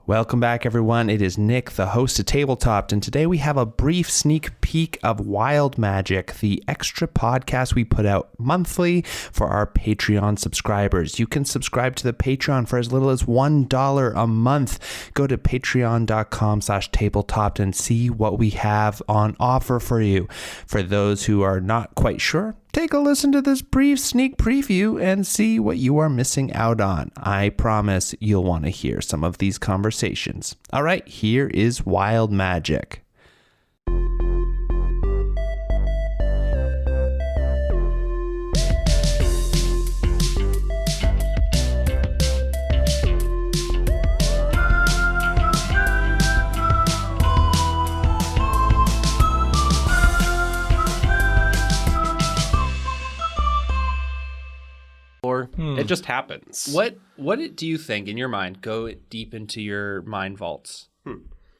Welcome back, everyone. It is Nick, the host of Tabletopped, and today we have a brief sneak peek of Wild Magic, the extra podcast we put out monthly for our Patreon subscribers. You can subscribe to the Patreon for as little as $1 a month. Go to patreon.com/tabletopped and see what we have on offer for you. For those who are not quite sure, take a listen to this brief sneak preview and see what you are missing out on. I promise you'll want to hear some of these conversations. All right, here is Wild Magic. It just happens. What do you think in your mind? Go deep into your mind vaults.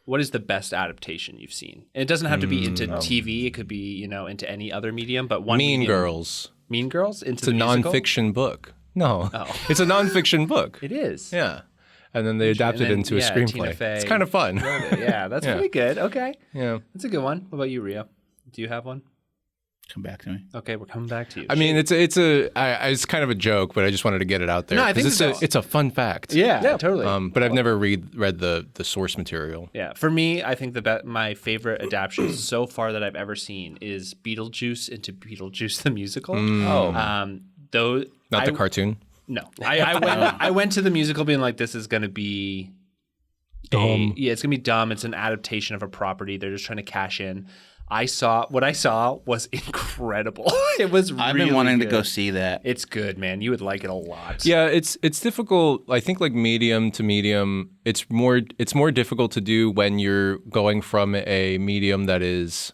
What is the best adaptation you've seen? And it doesn't have to be into TV. It could be, into any other medium. But one Mean medium, Girls. Mean Girls? Into It's the a musical? nonfiction book. No, Oh. It's a nonfiction book. It is. Yeah, and then they adapted it into a Tina screenplay. Fey It's kind of fun. wrote it. Yeah, that's Yeah. pretty good. Okay, Yeah. that's a good one. What about you, Rio? Do you have one? Come back to me. Okay, we're coming back to you. I mean, it's kind of a joke, but I just wanted to get it out there. No, I think 'cause it's a fun fact. yeah, totally. But I've never read the source material. Yeah, for me, I think my favorite adaptation so far that I've ever seen is Beetlejuice into Beetlejuice the musical. Though Not the cartoon. No, I went to the musical being like, this is going to be Dumb. it's going to be dumb. It's an adaptation of a property. They're just trying to cash in. What I saw was incredible. It was really I've been wanting to good. go see that. It's good, man. You would like it a lot. Yeah, it's difficult. I think like medium to medium, it's more difficult to do when you're going from a medium that is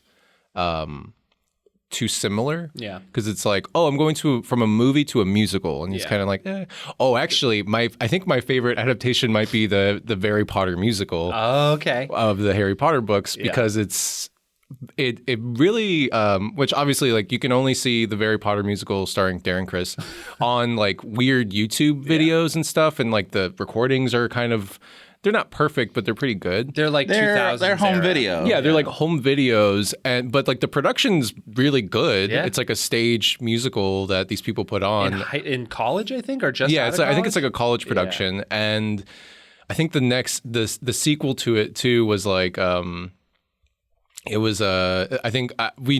too similar. Yeah. Because it's like, oh, I'm going from a movie to a musical, and it's Yeah. kind of like, oh, actually, I think my favorite adaptation might be the Harry Potter musical Okay. of the Harry Potter books, because it really which obviously like you can only see the Harry Potter musical starring Darren Criss on like weird YouTube videos and stuff, and like the recordings are kind of, they're not perfect, but they're pretty good. They're like 2000s They're home era. video. Yeah, they're like home videos, but like the production's really good. Yeah. It's like a stage musical that these people put on. In college, I think, or just Yeah, out of I think it's like college? a college production, and I think the sequel to it too was like it was I think we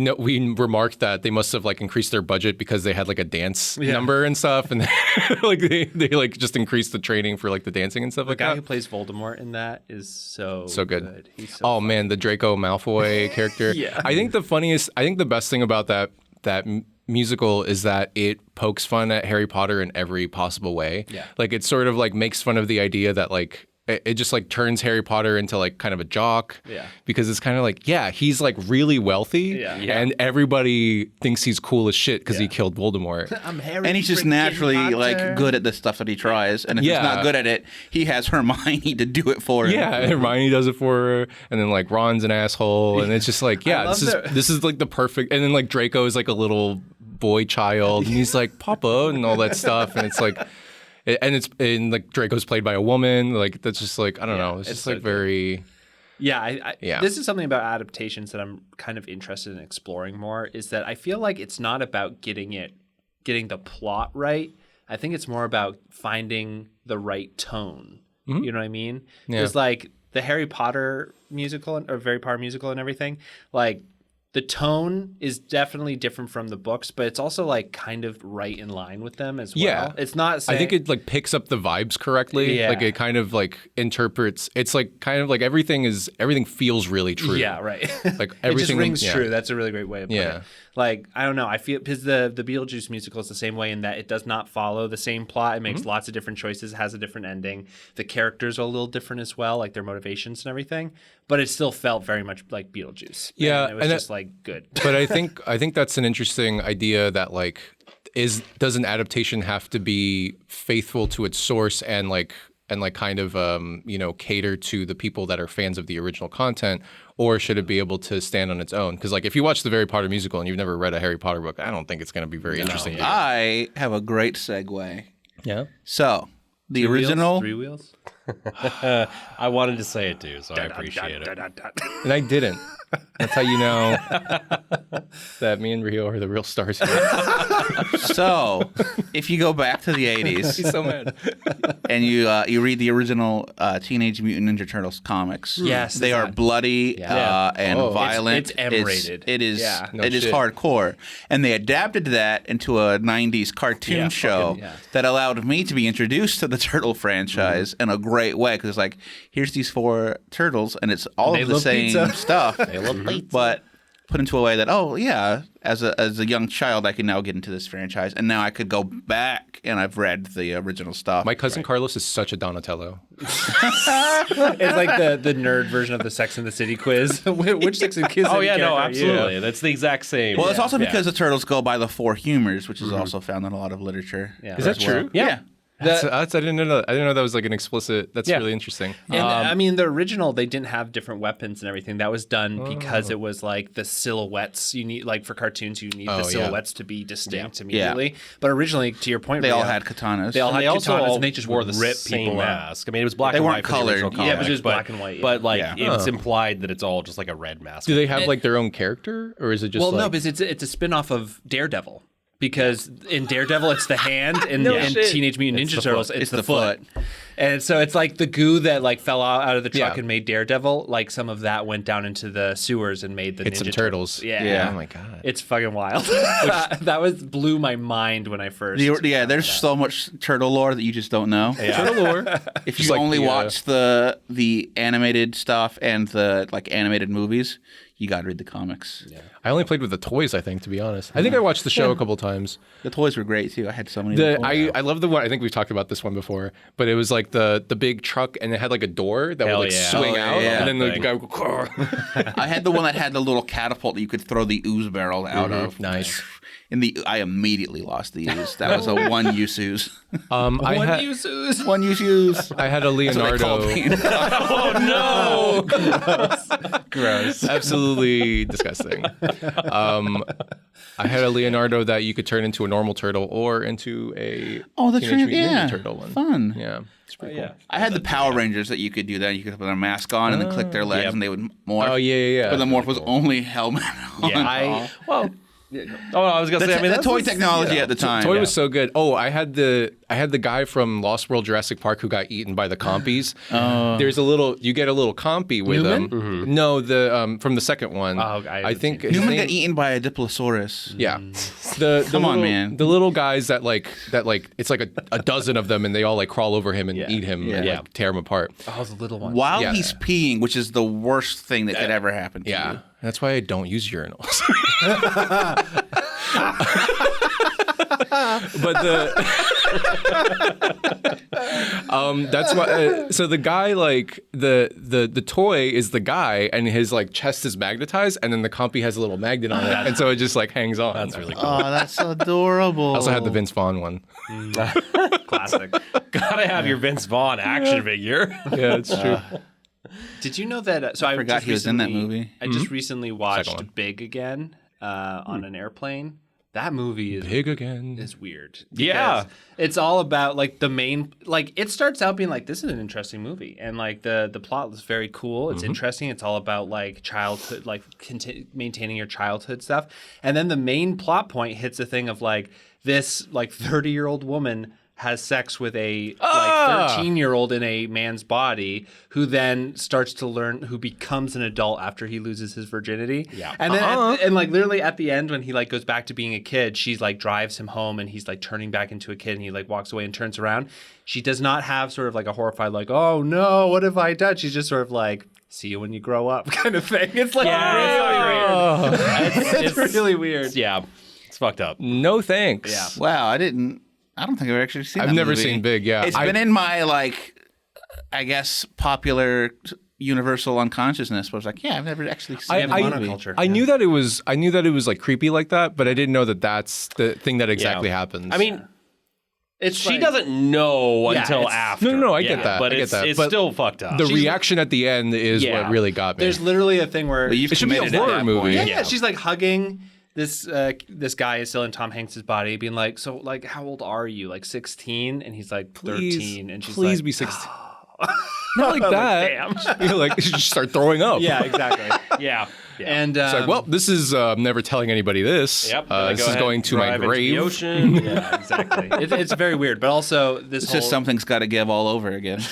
remarked that they must have like increased their budget because they had like a dance number and stuff, and like they like just increased the training for like the dancing and stuff like The guy that. who plays Voldemort in that is so good. He's so Oh man, the Draco Malfoy character. Yeah. I think the best thing about that musical is that it pokes fun at Harry Potter in every possible way. Yeah. Like it sort of like makes fun of the idea that like it just like turns Harry Potter into like kind of a jock. Yeah. Because it's kind of like, yeah, he's like really wealthy. Yeah. And everybody thinks he's cool as shit because he killed Voldemort. I'm Harry. And he's just freaking naturally Potter. like good at the stuff that he tries. And if he's Yeah. not good at it, he has Hermione to do it for him. Yeah, Hermione does it for her, and then like Ron's an asshole, and it's just like, yeah, love this is like the perfect. And then like Draco is like a little boy child, and he's like Papa and all that stuff, and it's like, and like Draco's played by a woman, like that's just like I don't know, it's just so like good. very. Yeah, Yeah. This is something about adaptations that I'm kind of interested in exploring more. Is that I feel like it's not about getting the plot right. I think it's more about finding the right tone. Mm-hmm. You know what I mean? Yeah. Because like the Harry Potter musical or Harry Potter musical and everything, like the tone is definitely different from the books, but it's also like kind of right in line with them as well. Yeah. It's not saying, I think it like picks up the vibes correctly. Yeah. Like it kind of like interprets. It's like kind of like everything feels really true. Yeah, right. Like it just everything rings yeah. true. That's a really great way of putting Yeah. it. Like, I don't know. I feel because the Beetlejuice musical is the same way in that it does not follow the same plot. It makes Mm-hmm. lots of different choices, has a different ending. The characters are a little different as well, like their motivations and everything. But it still felt very much like Beetlejuice. Yeah, And it was and just like good. But I think that's an interesting idea that like does an adaptation have to be faithful to its source and like kind of cater to the people that are fans of the original content, or should it be able to stand on its own? Because like if you watch the Harry Potter musical and you've never read a Harry Potter book, I don't think it's going to be very interesting. I have a great segue. Yeah. So, the 2 wheels? original. 3 wheels. I wanted to say it too, so I appreciate it. And I didn't. That's how you know that me and Rio are the real stars here. So, if you go back to the 80s He's so mad. and you read the original Teenage Mutant Ninja Turtles comics, Yes, they are that- bloody and Oh. violent. It's M-rated. It is. Yeah. No it is shit. hardcore, and they adapted that into a '90s cartoon show that allowed me to be introduced to the Turtle franchise in a great way. Because it's like, here's these 4 turtles, and it's all They of the love same pizza. stuff, but put into a way that, oh yeah, as a young child, I can now get into this franchise, and now I could go back and I've read the original stuff. My cousin Carlos is such a Donatello. It's like the nerd version of the Sex and the City quiz. Which Sex and the City Oh yeah, no, character are you? absolutely. That's the exact same. Well, it's also Yeah. because the turtles go by the 4 humors, which is also found in a lot of literature. Yeah. Is that as well. true? Yeah. I didn't know. I didn't know that was like an explicit. That's Yeah. really interesting. And I mean, the original, they didn't have different weapons and everything. That was done because it was like the silhouettes you need, like for cartoons, you need Oh, the yeah. silhouettes to be distinct immediately. But originally, to your point, They all Rio, had katanas. They all And had they also katanas all and they just wore would the rip same people up. mask. I mean, it was black They and weren't white for the colored. original Yeah, it was comics, just black and white, yeah. But like, Yeah. it's implied that it's all just like a red mask. Do they have like their own character, or is it just Well, like? no, because it's a spin-off of Daredevil. Because in Daredevil, it's the hand, and No in shit. Teenage Mutant It's Ninja the Turtles, foot. it's It's the the foot. foot. And so it's like the goo that like fell out of the truck Yeah. and made Daredevil. Like some of that went down into the sewers and made the It's Ninja some turtles. Yeah. Yeah. Oh my god. It's fucking wild. That was blew my mind when I first. Yeah, there's so much turtle lore that you just don't know. Turtle lore. If Just you like only the, watch the animated stuff and the like animated movies, you got to read the comics. I only played with the toys. I think, to be honest, I think I watched the show a couple times. The toys were great too. I had so many. of the toys. I love the one. I think we've talked about this one before, but it was like the big truck, and it had like a door that Hell would like yeah. swing Oh, yeah, out, yeah. and then the Thing. guy would go. I had the one that had the little catapult that you could throw the ooze barrel out of. Nice. I immediately lost the ooze. That was a one-use ooze. I had One-use ooze. I had a That's what they Leonardo. called me. Oh no! Gross. Absolutely disgusting. I had a Leonardo that you could turn into a normal turtle or into a Oh, the Teenage Mutant yeah, Ninja Turtle one. fun. Yeah, it's pretty cool. I had the Power Rangers that you could do that. You could put their mask on and then click their legs, Yep. and they would morph. Oh yeah. But the morph was only helmet on. Yeah, I was gonna say. I mean, the that's toy technology at the time. Toy was so good. Oh, I had the guy from Lost World Jurassic Park who got eaten by the compies. There's you get a little compy with Newman? him. No, the from the second one. Oh, I I haven't think seen his Newman name- got eaten by a Diplosaurus. Yeah. The Come on, little, man. The little guys that it's like a dozen of them and they all like crawl over him and eat him and Yeah. like tear him apart. Oh, the little one. While Yeah. he's peeing, which is the worst thing that could ever happen to Yeah. you. That's why I don't use urinals. But that's why. So the guy, like the toy is the guy, and his like chest is magnetized, and then the compy has a little magnet on it, and so it just like hangs on. That's really cool. Oh, that's adorable. I also had the Vince Vaughn one. Classic. Gotta have your Vince Vaughn action figure. Yeah, it's true. Did you know that? So I forgot just he was in that recently- movie. I just recently Second watched one. Big again on an airplane. That movie is Big again. is weird. Yeah. Because it's all about like the main like it starts out being like this is an interesting movie and like the plot is very cool. It's interesting. It's all about like childhood like maintaining your childhood stuff. And then the main plot point hits a thing of like this like 30-year-old woman has sex with a like 13-year-old in a man's body who then starts to learn who becomes an adult after he loses his virginity. Yeah. And then and like literally at the end when he like goes back to being a kid, she's like drives him home and he's like turning back into a kid and he like walks away and turns around. She does not have sort of like a horrified like, "Oh no, what have I done?" She's just sort of like, "See you when you grow up" kind of thing. It's like really weird. It's really weird. Yeah, it's fucked up. No thanks. Yeah. Wow, I don't think I've actually seen I've that never movie. seen Big, yeah. It's been in my, like, I guess, popular universal unconsciousness, but I was like, yeah, I've never actually seen I- that movie. monoculture. I knew that it was like creepy like that, but I didn't know that that's the thing that exactly happens. I mean, It's she like- doesn't know Yeah, until it's- after. No, I get that. But I get it's, that. it's But still fucked up. the reaction at the end is Yeah. what really got me. There's literally a thing where But you've It should be a committed at horror that movie. point. yeah, she's like hugging this guy is still in Tom Hanks's body, being like, so like, how old are you? Like 16? And he's like 13. And she's please like, be 16. Not like that. Damn. You're like, you just start throwing up. Yeah, exactly. Yeah. And It's like, well, this is never telling anybody this. Yep. This is going to my grave. The ocean. yeah, exactly. It's very weird, but also this It's whole. just something's got to give all over again.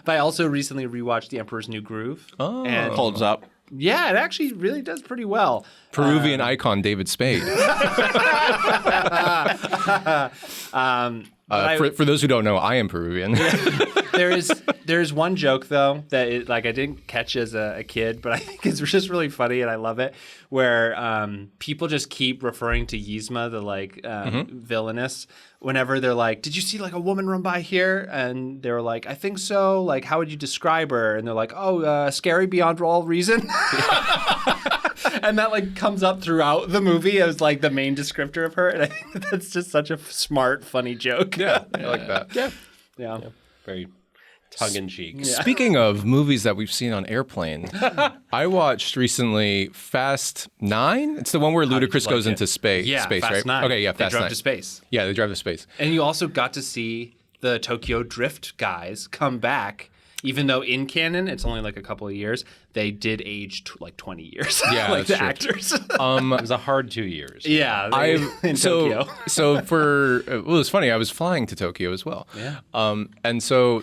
But I also recently rewatched The Emperor's New Groove. Oh. And Holds up. yeah, it actually really does pretty well. Peruvian icon David Spade. For those who don't know, I am Peruvian. There's one joke though that I didn't catch as a kid, but I think it's just really funny and I love it. Where people just keep referring to Yzma, the villainess, whenever they're like, "Did you see like a woman run by here?" And they're like, "I think so." Like, how would you describe her? And they're like, "Oh, scary beyond all reason." And that like comes up throughout the movie as like the main descriptor of her, and I think that's just such a smart, funny joke. Yeah, I like that. Yeah. Very tongue-in-cheek. Speaking of movies that we've seen on airplane, I watched recently Fast 9. It's the one where Ludacris goes into space. Yeah, space, Fast right? 9. Okay, yeah, They Fast drove 9. to space. Yeah, they drive to space. And you also got to see the Tokyo Drift guys come back, even though in canon it's only like a couple of years. They did age like 20 years. Yeah, like that's the true. actors. It was a hard 2 years. yeah, in so Tokyo. so for well, it's funny. I was flying to Tokyo as well. Yeah. And so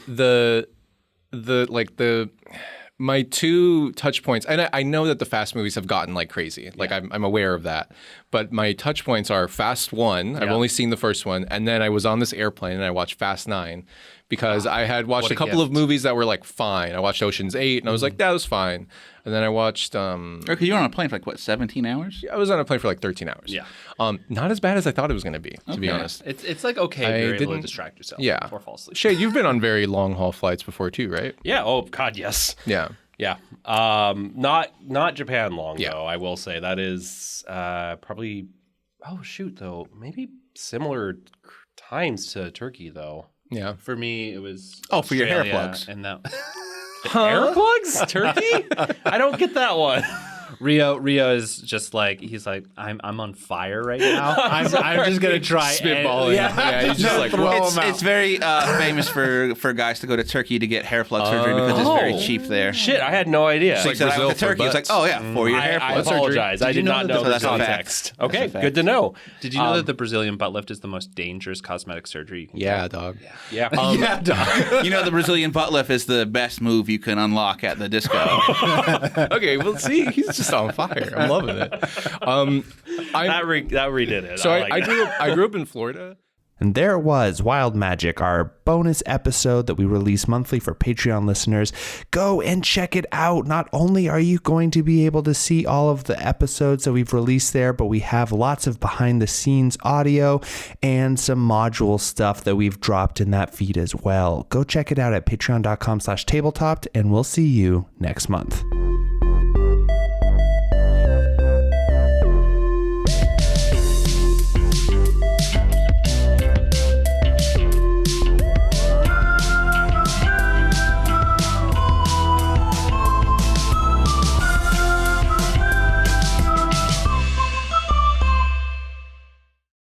my two touch points, and I know that the Fast movies have gotten like crazy. Like I'm aware of that. But my touch points are Fast 1. I've only seen the first one, and then I was on this airplane and I watched Fast 9 because I had watched a couple of movies that were like fine. I watched Ocean's 8 and I was like, that was fine. And then I watched Okay, you were on a plane for like what, 17 hours? I was on a plane for like 13 hours. Yeah. Not as bad as I thought it was going to be, to be honest. It's like okay if you're able to distract yourself before fall asleep. Shay, you've been on very long haul flights before too, right? Yeah. Oh God, yes. Yeah. Yeah. Not Japan long Yeah. though. I will say that is probably. Oh shoot, though maybe similar times to Turkey though. Yeah. For me, it was for your hair Australia, plugs. and that Hair plugs, Turkey. I don't get that one. Rio is just like he's like I'm on fire right now. I'm just gonna try Spitballing. Yeah, he's just like, throw It's, them out. it's very famous for guys to go to Turkey to get hair plug surgery because it's very cheap there. Shit, I had no idea. So he said, I Brazil went to for Turkey. It's like, butts. oh yeah, for your hair I plug surgery. apologize. I did you know not that know the- the that's a fact. context. That's Okay, a fact. good to know. Did you know that the Brazilian butt lift is the most dangerous cosmetic surgery you can Yeah, get? dog. Yeah. Yeah, dog. You know, the Brazilian butt lift is the best move you can unlock at the disco. Okay, well, see, he's just on fire. I'm loving it. that redid it. So like that. I grew up in Florida. And there it was, Wild Magic, our bonus episode that we release monthly for Patreon listeners. Go and check it out. Not only are you going to be able to see all of the episodes that we've released there, but we have lots of behind the scenes audio and some module stuff that we've dropped in that feed as well. Go check it out at patreon.com/tabletop, and we'll see you next month.